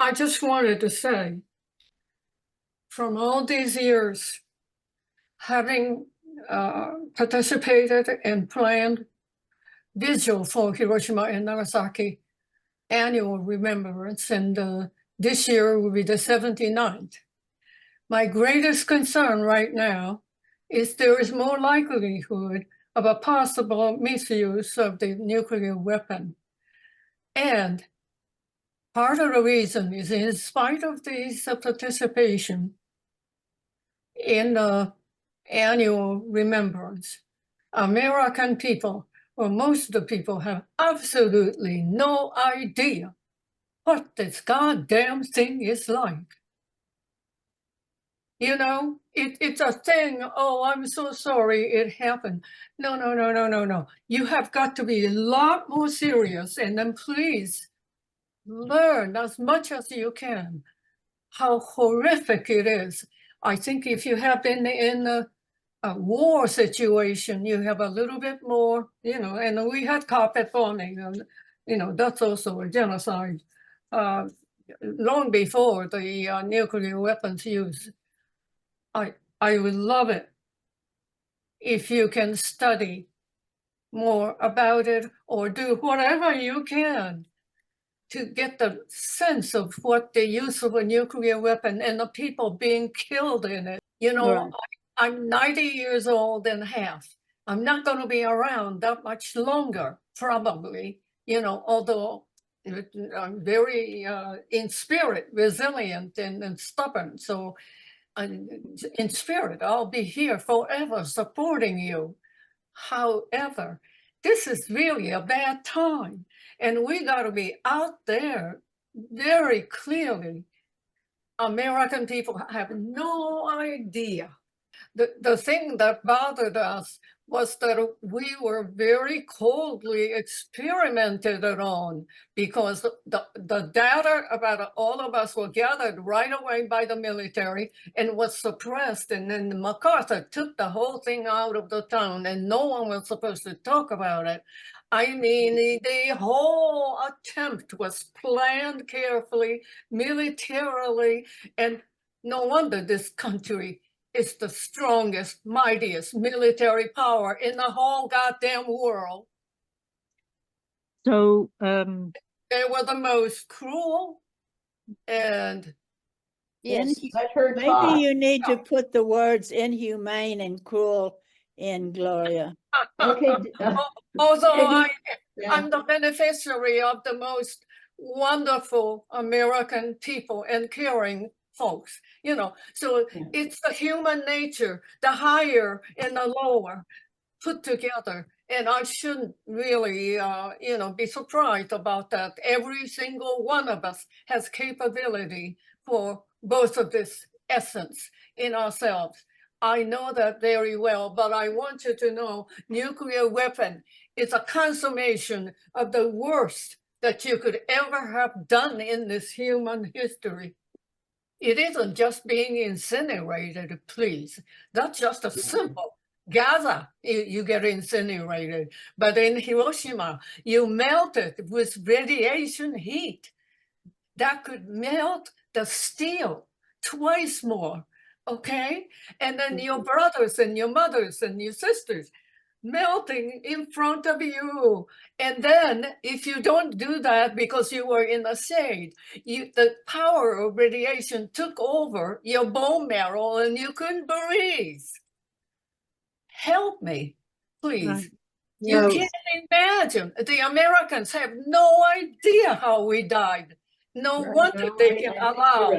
I just wanted to say, from all these years, having participated and planned vigil for Hiroshima and Nagasaki annual remembrance, and this year will be the 79th. My greatest concern right now is there is more likelihood of a possible misuse of the nuclear weapon. And part of the reason is, in spite of this participation in the annual remembrance, American people, or most of the people, have absolutely no idea what this goddamn thing is like. You know, it's a thing. Oh, I'm so sorry it happened. No, no, no, no, no, no. You have got to be a lot more serious, and then please learn as much as you can how horrific it is. I think if you have been in a war situation, you have a little bit more, and we had carpet bombing, and, that's also a genocide long before the nuclear weapons use. I would love it if you can study more about it or do whatever you can to get the sense of what the use of a nuclear weapon and the people being killed in it. Right. I'm 90 years old and half. I'm not going to be around that much longer, probably, although I'm very, in spirit, resilient and stubborn. So in spirit, I'll be here forever supporting you. However, this is really a bad time, and we got to be out there very clearly. American people have no idea. The thing that bothered us was that we were very coldly experimented on, because the data about all of us were gathered right away by the military and was suppressed. And then MacArthur took the whole thing out of the town and no one was supposed to talk about it. I mean, the whole attempt was planned carefully, militarily, and no wonder this country is the strongest, mightiest military power in the whole goddamn world. So they were the most cruel and yes, let her maybe talk. You need to put the words inhumane and cruel in, Gloria. Okay. Although I'm the beneficiary of the most wonderful American people and caring folks, so it's the human nature, the higher and the lower put together. And I shouldn't really, be surprised about that. Every single one of us has capability for both of this essence in ourselves. I know that very well, but I want you to know nuclear weapon is a consummation of the worst that you could ever have done in this human history. It isn't just being incinerated, please. That's just a simple Gaza, you get incinerated. But in Hiroshima, you melt it with radiation heat. That could melt the steel twice more, okay? And then your brothers and your mothers and your sisters melting in front of you. And then if you don't do that because you were in the shade, the power of radiation took over your bone marrow and you couldn't breathe. Help me, please. Right. You can't imagine. The Americans have no idea how we died. No wonder they can allow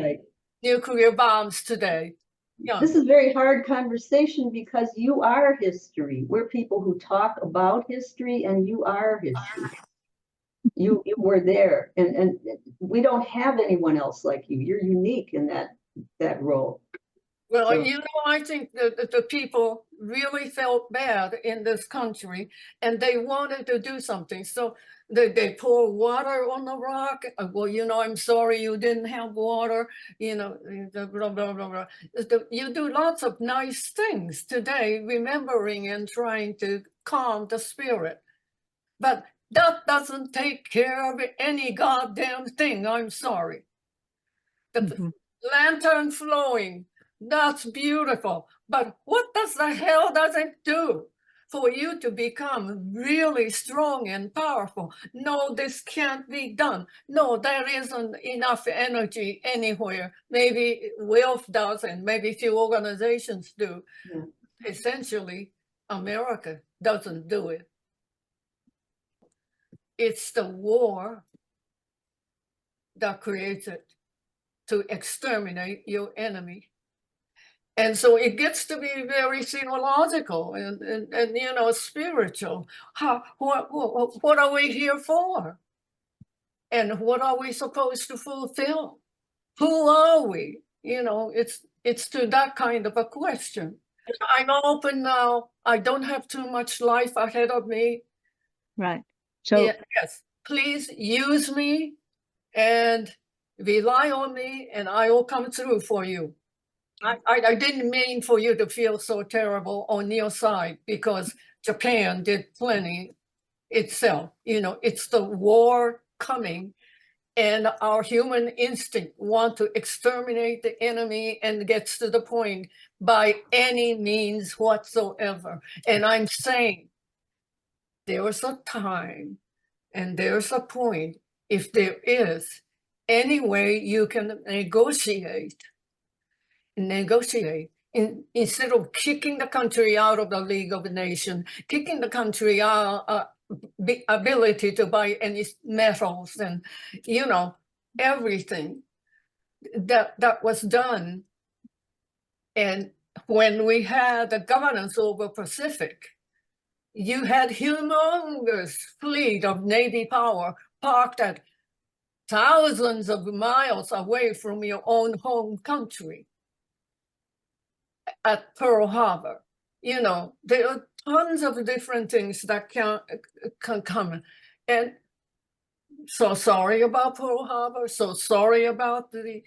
nuclear bombs today. Yeah. This is a very hard conversation because you are history. We're people who talk about history, and you are history. You were there, and we don't have anyone else like you. You're unique in that role. Well, so, I think that the people really felt bad in this country, and they wanted to do something. So they pour water on the rock. Well, I'm sorry you didn't have water. Blah, blah, blah, blah. You do lots of nice things today, remembering and trying to calm the spirit. But that doesn't take care of any goddamn thing. I'm sorry. The Mhm. lantern flowing, that's beautiful. But what does the hell does it do for you to become really strong and powerful? No, this can't be done. No, there isn't enough energy anywhere. Maybe wealth does, and maybe few organizations do. Yeah. Essentially, America doesn't do it. It's the war that creates it, to exterminate your enemy. And so it gets to be very theological and you know, spiritual. What are we here for? And what are we supposed to fulfill? Who are we? You know, it's to that kind of a question. I'm open now. I don't have too much life ahead of me. Right. So, Yes, please use me and rely on me, and I will come through for you. I didn't mean for you to feel so terrible on your side, because Japan did plenty itself. You know, it's the war coming, and our human instinct want to exterminate the enemy, and gets to the point by any means whatsoever. And I'm saying there's a time and there's a point, if there is any way you can negotiate, instead of kicking the country out of the League of Nations, kicking the country out, the ability to buy any metals and, you know, everything that was done. And when we had the governance over Pacific, you had humongous fleet of Navy power parked at thousands of miles away from your own home country at Pearl Harbor. You know, there are tons of different things that can come. And so sorry about Pearl Harbor, so sorry about the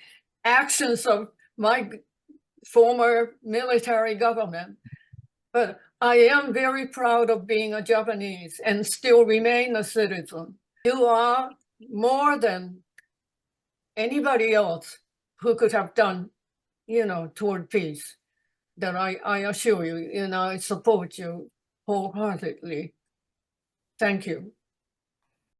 actions of my former military government. But I am very proud of being a Japanese and still remain a citizen. You are more than anybody else who could have done, you know, toward peace. That I assure you, and I support you wholeheartedly. Thank you.